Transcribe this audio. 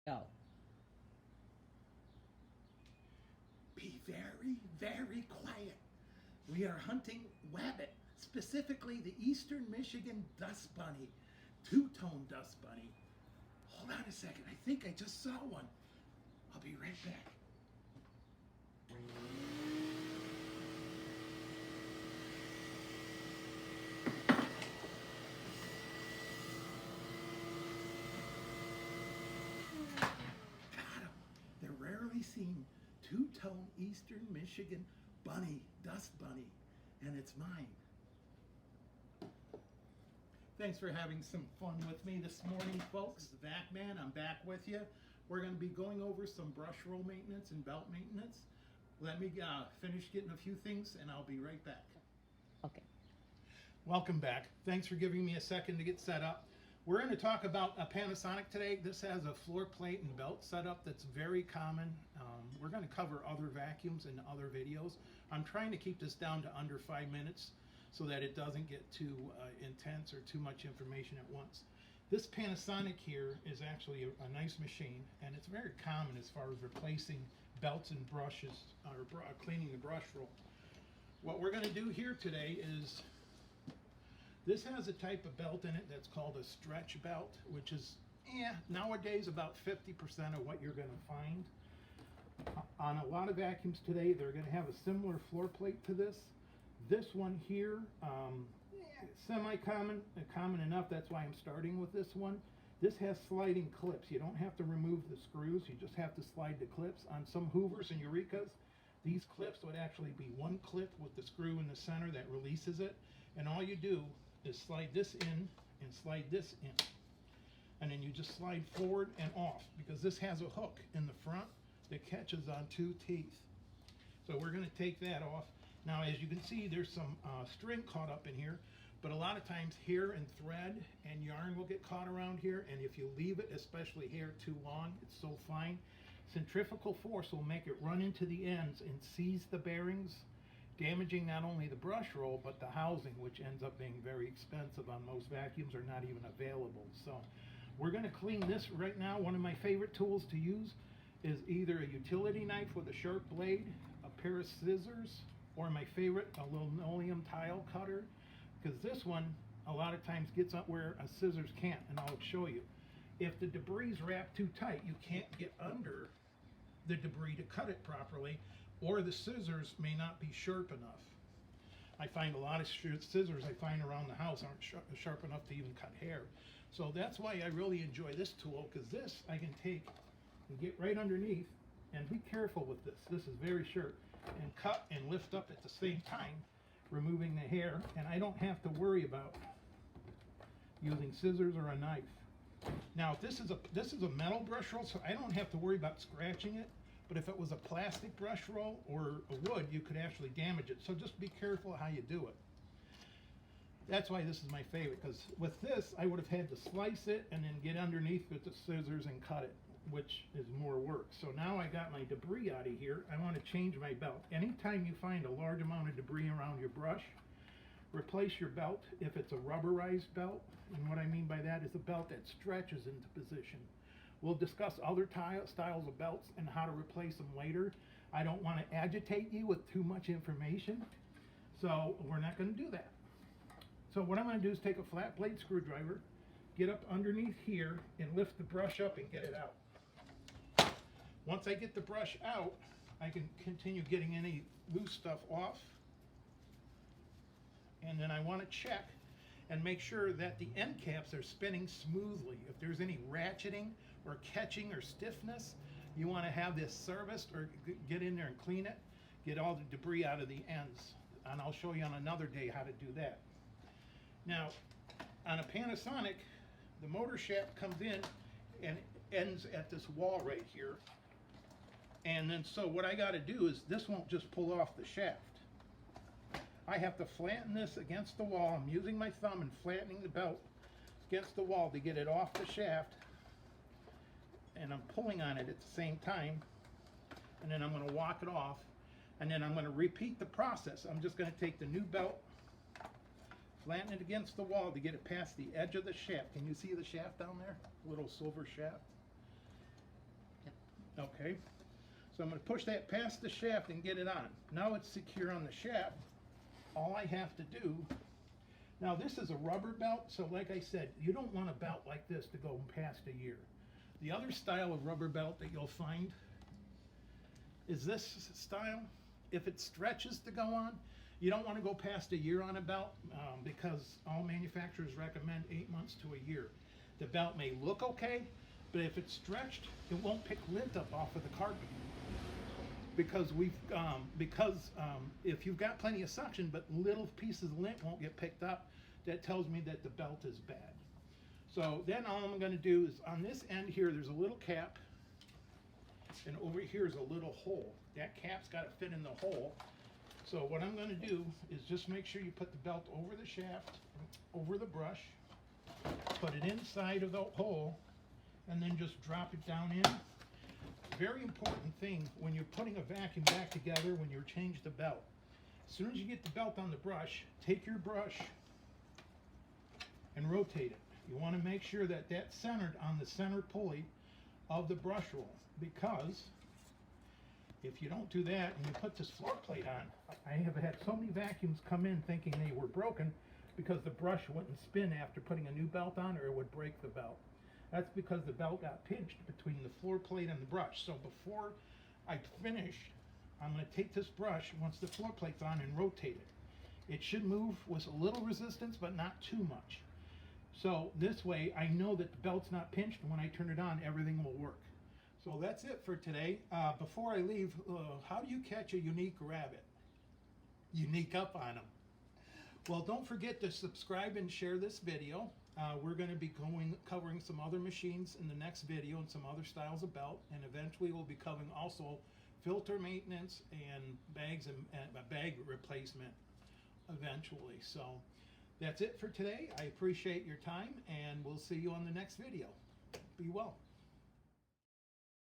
Go. Be very, very quiet. We are hunting wabbit, specifically the Eastern Michigan dust bunny, two-tone dust bunny. Hold on a second, I think I just saw one. I'll be right back. Got 'em. They're rarely seen two-tone Eastern Michigan bunny, dust bunny, and it's mine. Thanks for having some fun with me this morning, folks. The Vac Man, I'm back with you. We're going to be going over some brush roll maintenance and belt maintenance. Let me finish getting a few things, and I'll be right back. Okay. Welcome back. Thanks for giving me a second to get set up. We're going to talk about a Panasonic today. This has a floor plate and belt setup that's very common. We're going to cover other vacuums in other videos. I'm trying to keep this down to under 5 minutes so that it doesn't get too intense or too much information at once. This Panasonic here is actually a nice machine, and it's very common as far as replacing belts and brushes or cleaning the brush roll. What we're going to do here today is, this has a type of belt in it that's called a stretch belt, which is nowadays about 50% of what you're going to find. On a lot of vacuums today, they're going to have a similar floor plate to this. This one here, semi-common, common enough, that's why I'm starting with this one. This has sliding clips. You don't have to remove the screws, you just have to slide the clips. On some Hoovers and Eurekas, these clips would actually be one clip with the screw in the center that releases it, and all you do is slide this in and slide this in, and then you just slide forward and off, because this has a hook in the front that catches on two teeth. So we're going to take that off. Now, as you can see, there's some string caught up in here, but a lot of times hair and thread and yarn will get caught around here, and if you leave it, especially hair, too long, it's so fine, centrifugal force will make it run into the ends and seize the bearings, damaging not only the brush roll, but the housing, which ends up being very expensive on most vacuums, or not even available. So we're going to clean this right now. One of my favorite tools to use is either a utility knife with a sharp blade, a pair of scissors, or my favorite, a linoleum tile cutter, because this one a lot of times gets up where a scissors can't, and I'll show you. If the debris is wrapped too tight, you can't get under the debris to cut it properly, or the scissors may not be sharp enough. I find a lot of scissors I find around the house aren't sharp enough to even cut hair. So that's why I really enjoy this tool, because this I can take and get right underneath, and be careful with this. This is very sharp, and cut and lift up at the same time, removing the hair, and I don't have to worry about using scissors or a knife. Now, if this is a metal brush roll, so I don't have to worry about scratching it. But if it was a plastic brush roll or a wood, you could actually damage it. So just be careful how you do it. That's why this is my favorite, because with this, I would have had to slice it and then get underneath with the scissors and cut it, which is more work. So now I got my debris out of here. I want to change my belt. Anytime you find a large amount of debris around your brush, replace your belt if it's a rubberized belt. And what I mean by that is a belt that stretches into position. We'll discuss other styles of belts and how to replace them later. I don't want to agitate you with too much information, so we're not going to do that. So what I'm going to do is take a flat blade screwdriver, get up underneath here, and lift the brush up and get it out. Once I get the brush out, I can continue getting any loose stuff off. And then I want to check and make sure that the end caps are spinning smoothly. If there's any ratcheting or catching or stiffness, you want to have this serviced or get in there and clean it, get all the debris out of the ends. And I'll show you on another day how to do that. Now, on a Panasonic, the motor shaft comes in and ends at this wall right here. And then so what I got to do is, this won't just pull off the shaft. I have to flatten this against the wall. I'm using my thumb and flattening the belt against the wall to get it off the shaft. And I'm pulling on it at the same time. And then I'm going to walk it off. And then I'm going to repeat the process. I'm just going to take the new belt, flatten it against the wall to get it past the edge of the shaft. Can you see the shaft down there? Little silver shaft. Okay, so I'm going to push that past the shaft and get it on. Now it's secure on the shaft. All I have to do, now this is a rubber belt, so like I said, you don't want a belt like this to go past a year. The other style of rubber belt that you'll find is this style. If it stretches to go on, you don't want to go past a year on a belt because all manufacturers recommend 8 months to a year. The belt may look okay, but if it's stretched, it won't pick lint up off of the carpet. Because if you've got plenty of suction, but little pieces of lint won't get picked up, that tells me that the belt is bad. So then all I'm going to do is on this end here, there's a little cap, and over here is a little hole. That cap's got to fit in the hole. So what I'm going to do is just make sure you put the belt over the shaft, over the brush, put it inside of the hole, and then just drop it down in. Very important thing when you're putting a vacuum back together, when you change the belt. As soon as you get the belt on the brush, take your brush and rotate it. You want to make sure that that's centered on the center pulley of the brush roll, because if you don't do that and you put this floor plate on, I have had so many vacuums come in thinking they were broken because the brush wouldn't spin after putting a new belt on, or it would break the belt. That's because the belt got pinched between the floor plate and the brush. So before I finish, I'm going to take this brush once the floor plate's on and rotate it. It should move with a little resistance, but not too much. So this way I know that the belt's not pinched, and when I turn it on, everything will work. So that's it for today. Before I leave, how do you catch a unique rabbit? Unique up on them. Well, don't forget to subscribe and share this video. We're going to be covering some other machines in the next video and some other styles of belt, and eventually we'll be covering also filter maintenance and bags and bag replacement eventually. So that's it for today. I appreciate your time, and we'll see you on the next video. Be well.